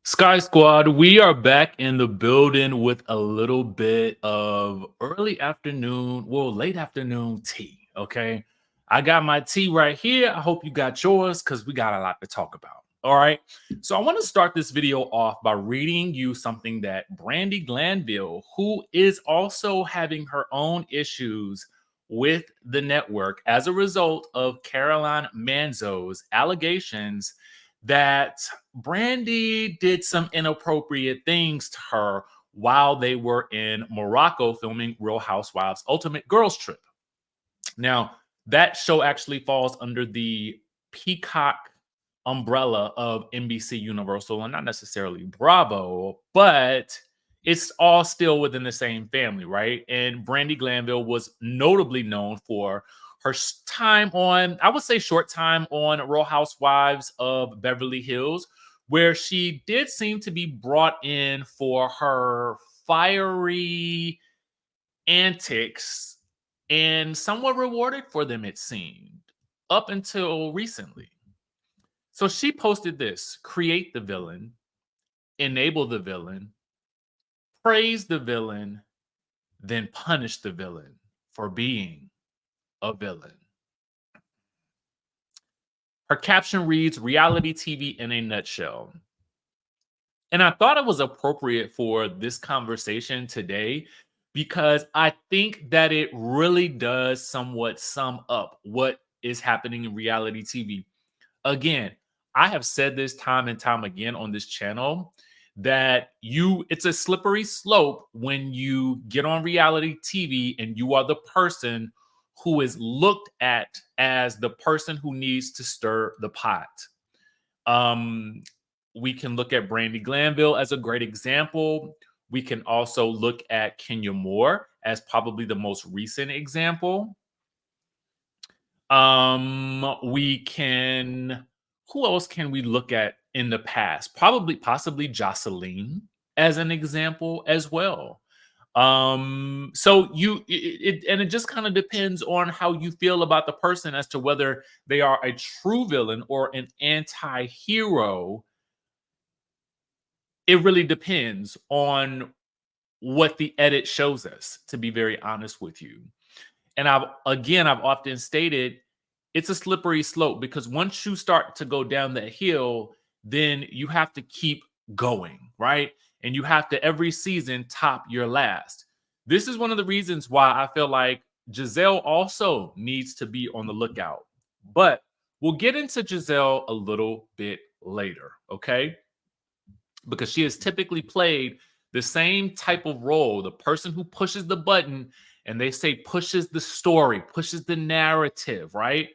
Sky Squad, we are back in the building with a little bit of early afternoon, well, late afternoon tea. Okay. I got my tea right here. I hope you got yours because we got a lot to talk about. All right. So I want to start this video off by reading you something that Brandy Glanville, who is also having her own issues with the network as a result of Caroline Manzo's allegations that Brandy did some inappropriate things to her while they were in Morocco filming Real Housewives Ultimate Girls Trip. Now, that show actually falls under the Peacock umbrella of NBC Universal and not necessarily Bravo, but it's all still within the same family, right? And Brandy Glanville was notably known for her time on, I would say short time on Real Housewives of Beverly Hills, where she did seem to be brought in for her fiery antics and somewhat rewarded for them, it seemed, up until recently. So she posted this: create the villain, enable the villain, praise the villain, then punish the villain for being a villain. Her caption reads reality TV in a nutshell. And I thought it was appropriate for this conversation today because I think that it really does somewhat sum up what is happening in reality TV. Again, I have said this time and time again on this channel that it's a slippery slope when you get on reality TV and you are the person who is looked at as the person who needs to stir the pot. Um, we can look at Brandy Glanville as a great example. We can also look at Kenya Moore as probably the most recent example. We can, who else can we look at in the past? Possibly Jocelyn as an example as well. So it just kind of depends on how you feel about the person as to whether they are a true villain or an anti-hero. It really depends on what the edit shows us, to be very honest with you. And I've often stated it's a slippery slope because once you start to go down that hill, then you have to keep going, right? And you have to every season top your last. This is one of the reasons why I feel like Giselle also needs to be on the lookout. But we'll get into Giselle a little bit later, okay? Because she has typically played the same type of role, the person who pushes the button and they say pushes the story, pushes the narrative, right?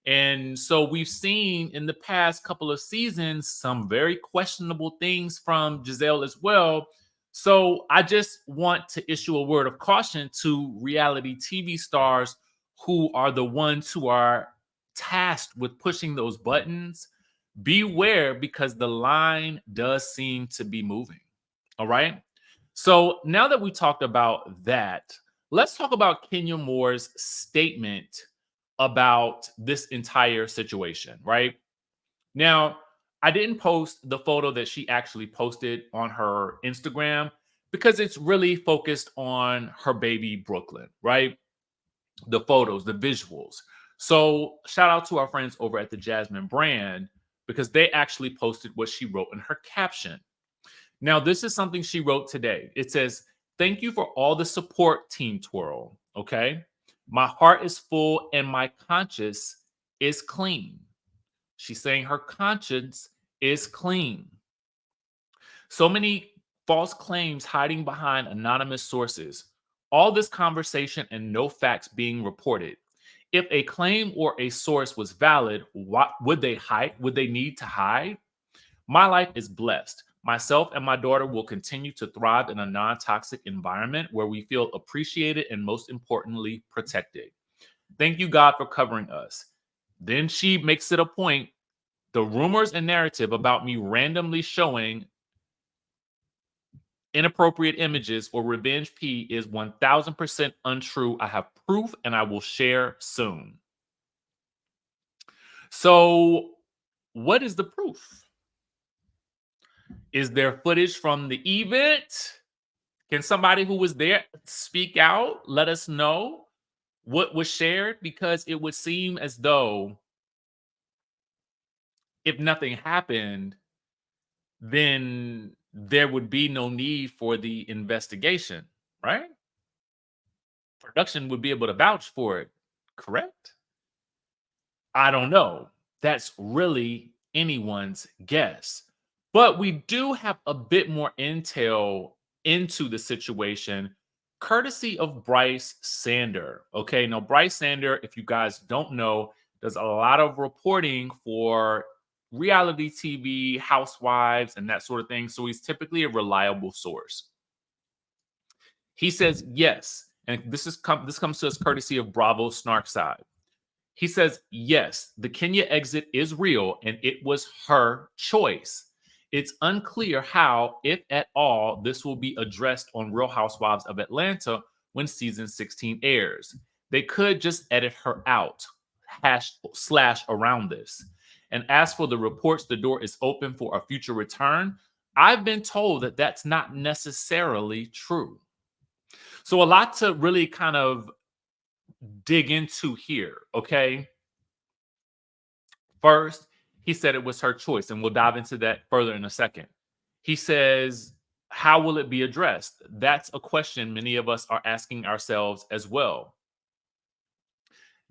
And so we've seen in the past couple of seasons some very questionable things from Giselle as well. So I just want to issue a word of caution to reality TV stars who are the ones who are tasked with pushing those buttons. Beware because the line does seem to be moving. All right. So now that we talked about that, let's talk about Kenya Moore's statement about this entire situation, right? Now, I didn't post the photo that she actually posted on her Instagram because it's really focused on her baby Brooklyn, right? The photos, the visuals. So, shout out to our friends over at the Jasmine brand because they actually posted what she wrote in her caption. Now, this is something she wrote today. It says, "Thank you for all the support, Team Twirl." Okay. My heart is full and my conscience is clean. She's saying her conscience is clean. So many false claims hiding behind anonymous sources. All this conversation and no facts being reported. If a claim or a source was valid, what would they hide? Would they need to hide? My life is blessed. Myself and my daughter will continue to thrive in a non toxic environment where we feel appreciated and, most importantly, protected. Thank you, God, for covering us. Then she makes it a point. The rumors and narrative about me randomly showing inappropriate images or revenge P is 1000% untrue. I have proof and I will share soon. So, what is the proof? Is there footage from the event? Can somebody who was there speak out? Let us know what was shared, because it would seem as though if nothing happened, then there would be no need for the investigation, right? Production would be able to vouch for it, correct? I don't know. That's really anyone's guess. But we do have a bit more intel into the situation, courtesy of Bryce Sander. Okay, now Bryce Sander, if you guys don't know, does a lot of reporting for reality TV, housewives, and that sort of thing. So he's typically a reliable source. He says yes, and this comes to us courtesy of Bravo Snarkside. He says, yes, the Kenya exit is real and it was her choice. It's unclear how, if at all, this will be addressed on Real Housewives of Atlanta when season 16 airs. They could just edit her out, slash around this. And as for the reports, the door is open for a future return. I've been told that that's not necessarily true. So, a lot to really kind of dig into here, okay? First, he said it was her choice, and we'll dive into that further in a second. He says, how will it be addressed? That's a question many of us are asking ourselves as well.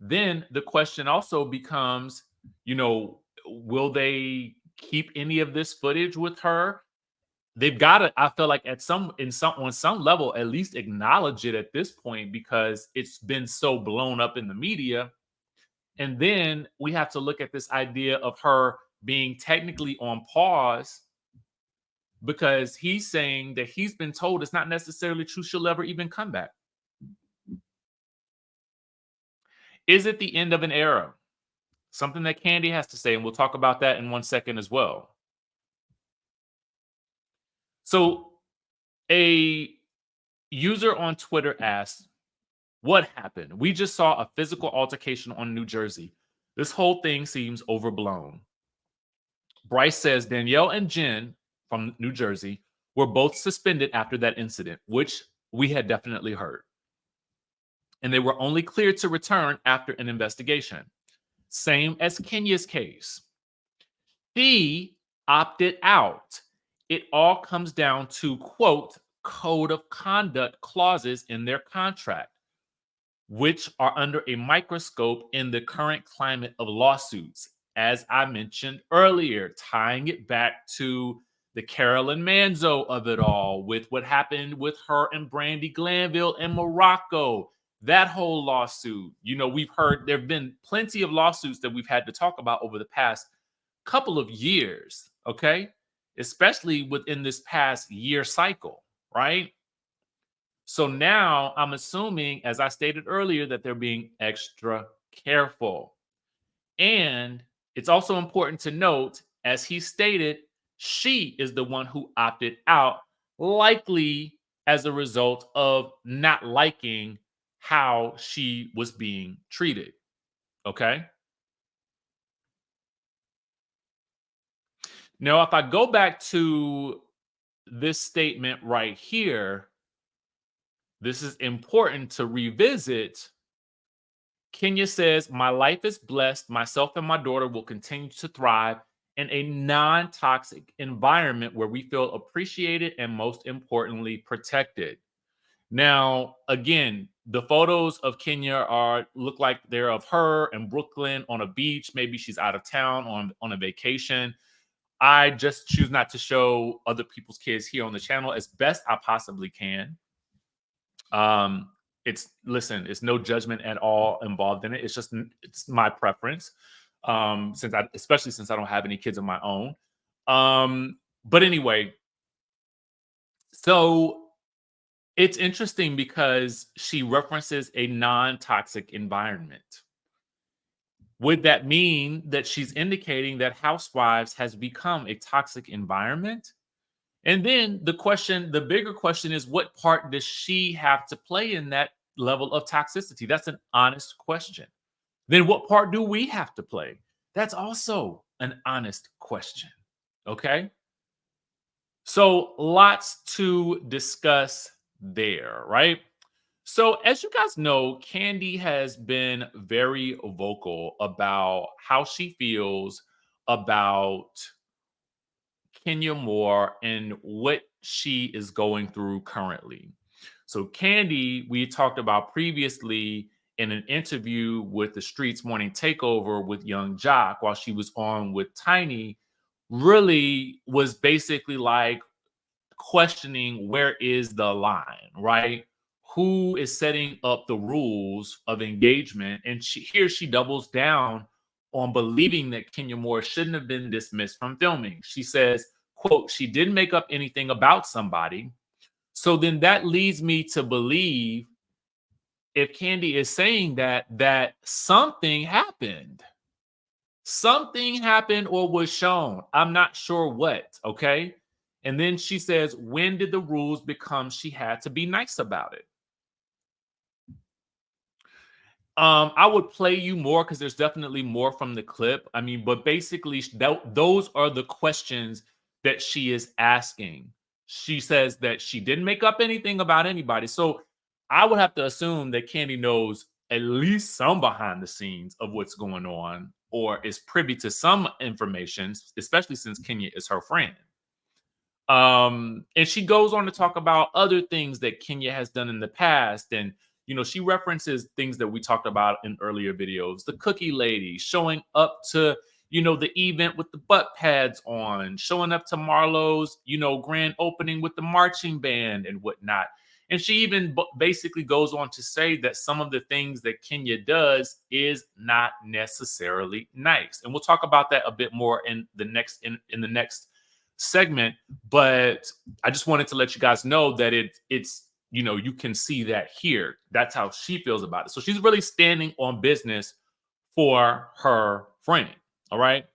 Then the question also becomes, will they keep any of this footage with her? They've got to, I feel like on some level, at least acknowledge it at this point, because it's been so blown up in the media. And then we have to look at this idea of her being technically on pause, because he's saying that he's been told it's not necessarily true she'll ever even come back. Is it the end of an era? Something that Kandi has to say, and we'll talk about that in 1 second as well. So a user on Twitter asked, what happened? We just saw a physical altercation on New Jersey. This whole thing seems overblown. Bryce says Danielle and Jen from New Jersey were both suspended after that incident, which we had definitely heard. And they were only cleared to return after an investigation. Same as Kenya's case. She opted out. It all comes down to, quote, code of conduct clauses in their contract, which are under a microscope in the current climate of lawsuits. As I mentioned earlier, tying it back to the Carolyn Manzo of it all, with what happened with her and Brandy Glanville in Morocco, that whole lawsuit. We've heard there have been plenty of lawsuits that we've had to talk about over the past couple of years, okay? Especially within this past year cycle, right? So now I'm assuming, as I stated earlier, that they're being extra careful. And it's also important to note, as he stated, she is the one who opted out, likely as a result of not liking how she was being treated. Okay. Now, if I go back to this statement right here, this is important to revisit. Kenya says, my life is blessed. Myself and my daughter will continue to thrive in a non-toxic environment where we feel appreciated and, most importantly, protected. Now, again, the photos of Kenya look like they're of her in Brooklyn on a beach. Maybe she's out of town on a vacation. I just choose not to show other people's kids here on the channel as best I possibly can. It's no judgment at all involved in it. It's my preference. Especially since I don't have any kids of my own. But anyway, so it's interesting because she references a non-toxic environment. Would that mean that she's indicating that Housewives has become a toxic environment? And then the bigger question is, what part does she have to play in that level of toxicity? That's an honest question. Then what part do we have to play? That's also an honest question. Okay. So lots to discuss there, right? So as you guys know, Kandi has been very vocal about how she feels about Kenya Moore and what she is going through currently. So Kandi, we talked about previously in an interview with the Streets Morning Takeover with Young Jock while she was on with Tiny, really was basically like questioning where is the line, right? Who is setting up the rules of engagement? And she doubles down on believing that Kenya Moore shouldn't have been dismissed from filming. She says, quote, she didn't make up anything about somebody. So then that leads me to believe if Kandi is saying that something happened. Something happened or was shown. I'm not sure what. Okay. And then she says, when did the rules become she had to be nice about it? I would play you more because there's definitely more from the clip. I mean, but basically, those are the questions that she is asking. She says that she didn't make up anything about anybody. So I would have to assume that Kandi knows at least some behind the scenes of what's going on or is privy to some information, especially since Kenya is her friend. And she goes on to talk about other things that Kenya has done in the past. And, you know, she references things that we talked about in earlier videos, the cookie lady showing up to, you know, the event with the butt pads on, showing up to Marlo's, you know, grand opening with the marching band and whatnot. And she even basically goes on to say that some of the things that Kenya does is not necessarily nice. And we'll talk about that a bit more in the next in the next segment, but I just wanted to let you guys know that it's you know, you can see that here. That's how she feels about it. So she's really standing on business for her friend. All right.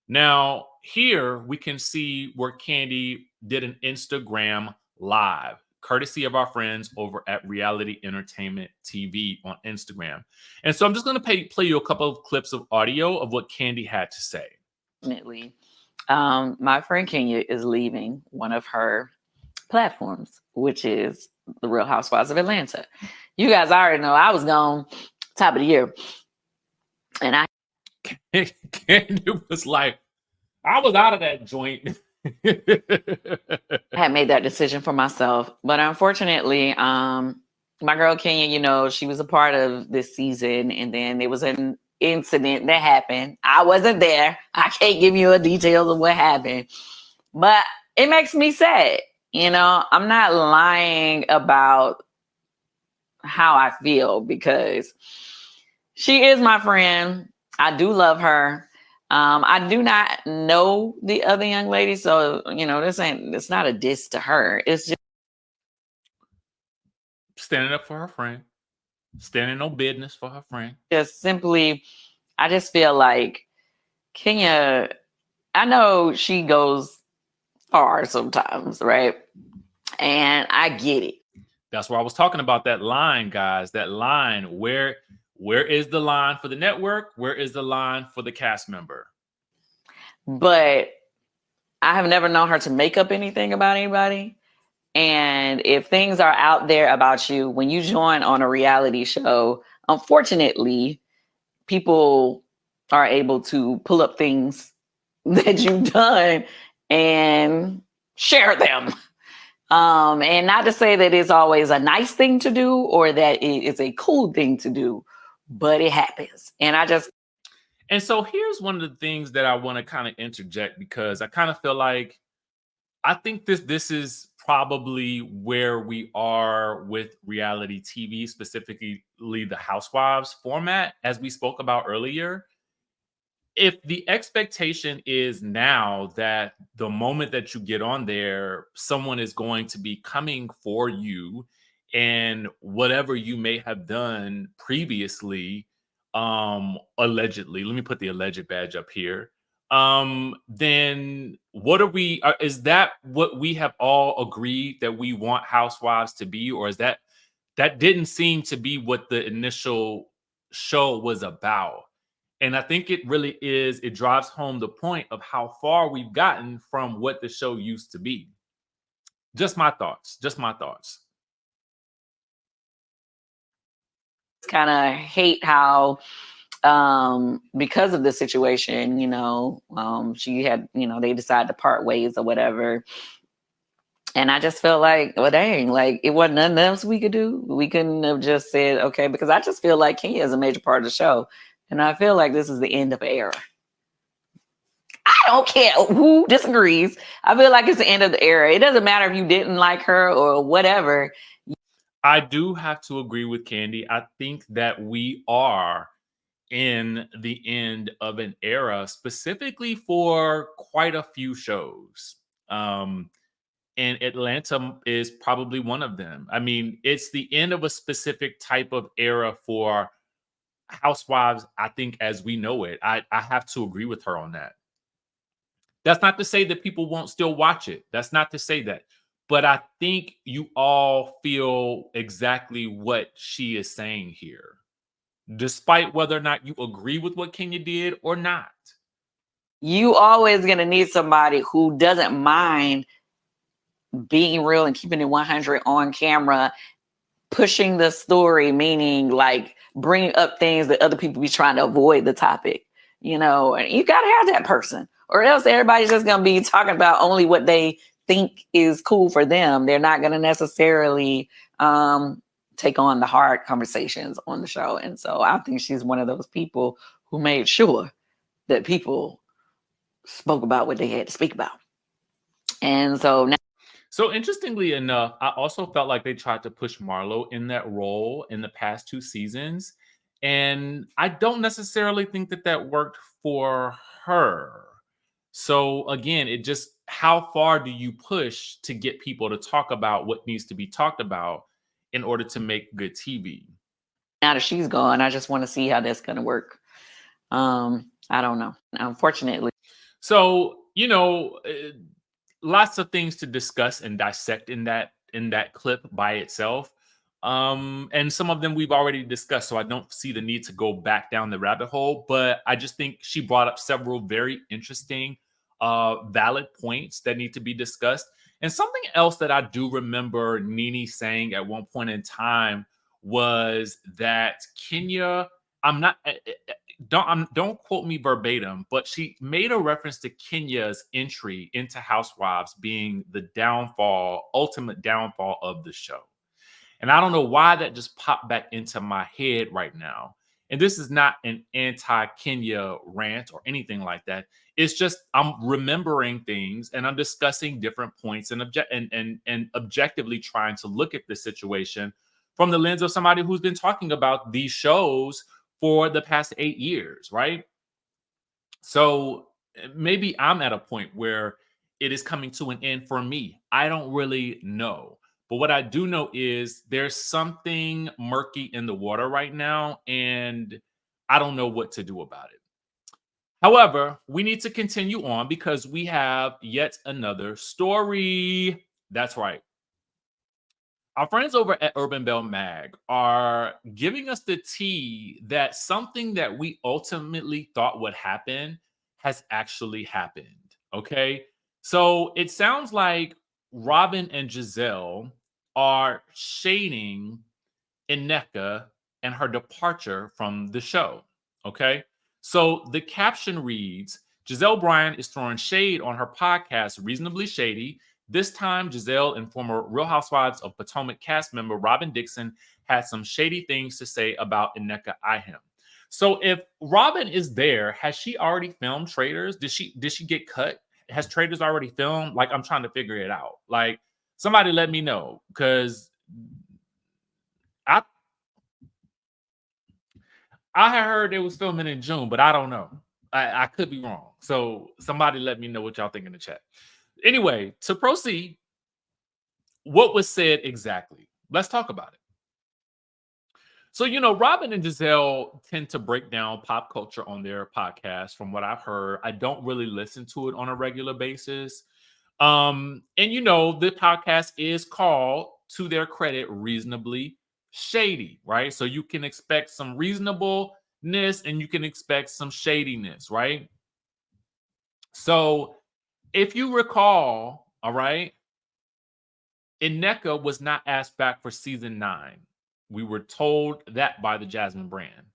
Now, here we can see where Kandi did an Instagram live, courtesy of our friends over at Reality Entertainment TV on Instagram. And so I'm just going to play you a couple of clips of audio of what Kandi had to say. Definitely. My friend Kenya is leaving one of her platforms, which is the Real Housewives of Atlanta. You guys already know I was gone top of the year. And Kandi was like, I was out of that joint. I had made that decision for myself. But unfortunately, my girl Kenya, you know, she was a part of this season. And then there was an incident that happened. I wasn't there. I can't give you a details of what happened. But it makes me sad. You know, I'm not lying about how I feel because she is my friend. I do love her. I do not know the other young lady, so you know, it's not a diss to her. It's just standing up for her friend, standing on business for her friend. just simply, I just feel like Kenya, I know she goes far sometimes, right? And I get it. That's why I was talking about that line, guys. That line, where is the line for the network? Where is the line for the cast member? But I have never known her to make up anything about anybody. And if things are out there about you, when you join on a reality show, unfortunately, people are able to pull up things that you've done and share them. And not to say that it's always a nice thing to do or that it is a cool thing to do, but it happens. And so here's one of the things that I want to kind of interject because I kind of feel like I think this is probably where we are with reality TV, specifically the Housewives format, as we spoke about earlier. If the expectation is now that the moment that you get on there, someone is going to be coming for you and whatever you may have done previously, allegedly, let me put the alleged badge up here. Then what are we, is that what we have all agreed that we want housewives to be? Or is that didn't seem to be what the initial show was about? And I think it really is, it drives home the point of how far we've gotten from what the show used to be. Just my thoughts. Just my thoughts. Kind of hate how because of the situation, she had, they decided to part ways or whatever. And I just felt like, well, dang, like it wasn't nothing else we could do. We couldn't have just said, okay, because I just feel like Kenya is a major part of the show. And I feel like this is the end of an era. I don't care who disagrees. I feel like it's the end of the era. It doesn't matter if you didn't like her or whatever. I do have to agree with Kandi. I think that we are in the end of an era, specifically for quite a few shows. And Atlanta is probably one of them. I mean, it's the end of a specific type of era for Housewives, I think, as we know it. I have to agree with her on that. That's not to say that people won't still watch it. That's not to say that. But I think you all feel exactly what she is saying here, despite whether or not you agree with what Kenya did or not. You always going to need somebody who doesn't mind being real and keeping it 100 on camera, pushing the story, meaning like bringing up things that other people be trying to avoid the topic, and you got to have that person, or else everybody's just going to be talking about only what they think is cool for them. They're not going to necessarily take on the hard conversations on the show. And so I think she's one of those people who made sure that people spoke about what they had to speak about. And so now, so interestingly enough, I also felt like they tried to push Marlo in that role in the past 2 seasons, and I don't necessarily think that that worked for her. So again, it just how far do you push to get people to talk about what needs to be talked about in order to make good TV? now that she's gone, I just want to see how that's going to work. I don't know. Unfortunately. So, lots of things to discuss and dissect in that clip by itself. And some of them we've already discussed, so I don't see the need to go back down the rabbit hole, but I just think she brought up several very interesting valid points that need to be discussed. And something else that I do remember Nene saying at one point in time was that Kenya, I'm not don't quote me verbatim, but she made a reference to Kenya's entry into Housewives being the ultimate downfall of the show. And I don't know why that just popped back into my head right now. And this is not an anti-Kenya rant or anything like that. It's just I'm remembering things and I'm discussing different points and objectively trying to look at the situation from the lens of somebody who's been talking about these shows for the past 8 years, right? So maybe I'm at a point where it is coming to an end for me. I don't really know. But what I do know is there's something murky in the water right now, and I don't know what to do about it. However, we need to continue on because we have yet another story. That's right. Our friends over at Urban Bell Mag are giving us the tea that something that we ultimately thought would happen has actually happened. Okay. So it sounds like Robin and Giselle are shading Ineka and her departure from the show. Okay. So the caption reads Giselle Bryant is throwing shade on her podcast, Reasonably Shady. This time, Giselle and former Real Housewives of Potomac cast member Robin Dixon had some shady things to say about Ineka Iham. So if Robin is there, has she already filmed Traders? Did she get cut? Has Traders already filmed? Like, I'm trying to figure it out. Like, somebody let me know because I I heard it was filming in June, but I don't know. I could be wrong. So somebody let me know what y'all think in the chat. Anyway, to proceed, what was said exactly? Let's talk about it. So, Robin and Giselle tend to break down pop culture on their podcast, from what I've heard. I don't really listen to it on a regular basis. And the podcast is called, to their credit, Reasonably Shady, right? So you can expect some reasonableness and you can expect some shadiness, right? So if you recall, all right, Ineka was not asked back for season 9. We were told that by the Jasmine brand.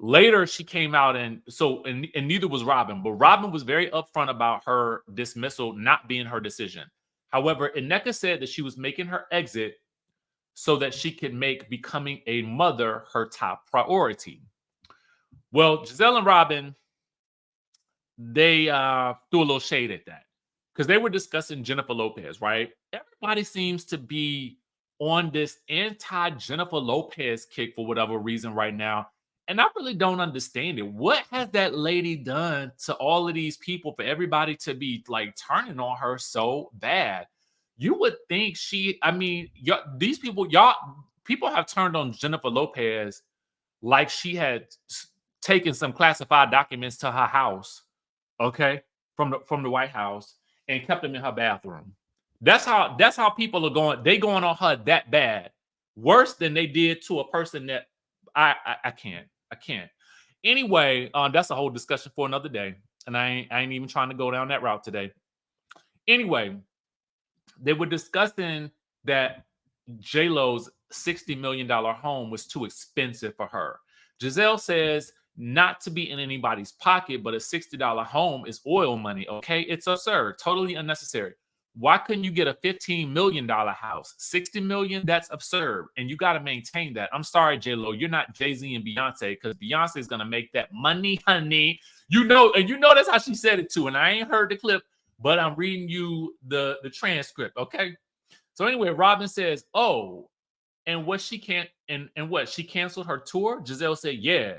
Later, she came out and neither was Robin, but Robin was very upfront about her dismissal not being her decision. However, Ineka said that she was making her exit so that she could make becoming a mother her top priority. Well, Giselle and Robin, they threw a little shade at that because they were discussing Jennifer Lopez, right? Everybody seems to be on this anti-Jennifer Lopez kick for whatever reason right now. And I really don't understand it. What has that lady done to all of these people for everybody to be like turning on her so bad? You would think these people, people have turned on Jennifer Lopez like she had taken some classified documents to her house, okay, from the White House and kept them in her bathroom. That's how people are going. They going on her that bad, worse than they did to a person that I can't. Anyway, that's a whole discussion for another day, and I ain't even trying to go down that route today. Anyway, they were discussing that J-Lo's $60 million home was too expensive for her. Giselle says not to be in anybody's pocket, but a $60 home is oil money, okay? It's absurd, totally unnecessary. Why couldn't you get a $15 million house? $60 million, that's absurd. And you got to maintain that. I'm sorry, J-Lo, you're not Jay-Z and Beyonce, because Beyonce is going to make that money, honey. You know that's how she said it too. And I ain't heard the clip, but I'm reading you the transcript, okay? So anyway, Robin says, oh, and what she can't, and what, she canceled her tour? Giselle said, yeah.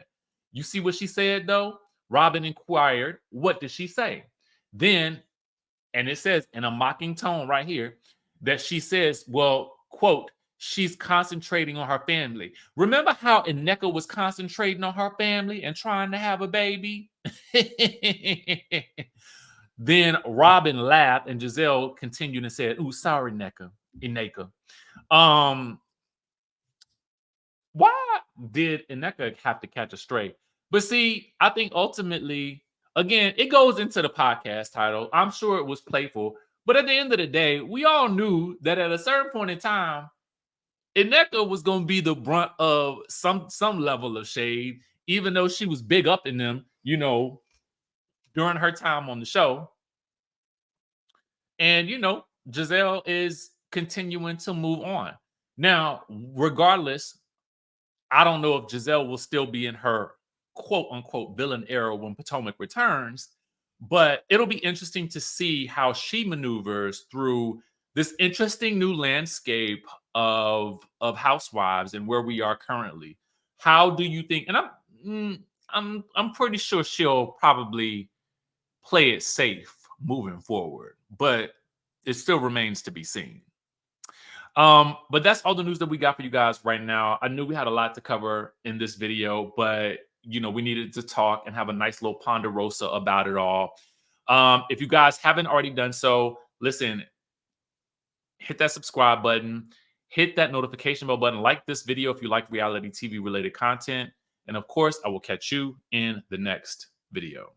You see what she said, though? Robin inquired, what did she say? Then, and it says in a mocking tone right here, that she says, well, quote, she's concentrating on her family. Remember how Ineka was concentrating on her family and trying to have a baby? Then Robin laughed and Giselle continued and said, ooh, sorry, Ineka. Why did Ineka have to catch a stray? But see, I think ultimately, again, it goes into the podcast title. I'm sure it was playful, but at the end of the day, we all knew that at a certain point in time, Ineka was going to be the brunt of some level of shade, even though she was big up in them, during her time on the show. And, Giselle is continuing to move on. Now, regardless, I don't know if Giselle will still be in her quote unquote villain era when Potomac returns, but it'll be interesting to see how she maneuvers through this interesting new landscape of housewives and where we are currently. How do you think? And I'm pretty sure she'll probably play it safe moving forward, but it still remains to be seen. But that's all the news that we got for you guys right now. I knew we had a lot to cover in this video, but we needed to talk and have a nice little ponderosa about it all. If you guys haven't already done so, listen, hit that subscribe button, hit that notification bell button, like this video if you like reality TV related content. And of course, I will catch you in the next video.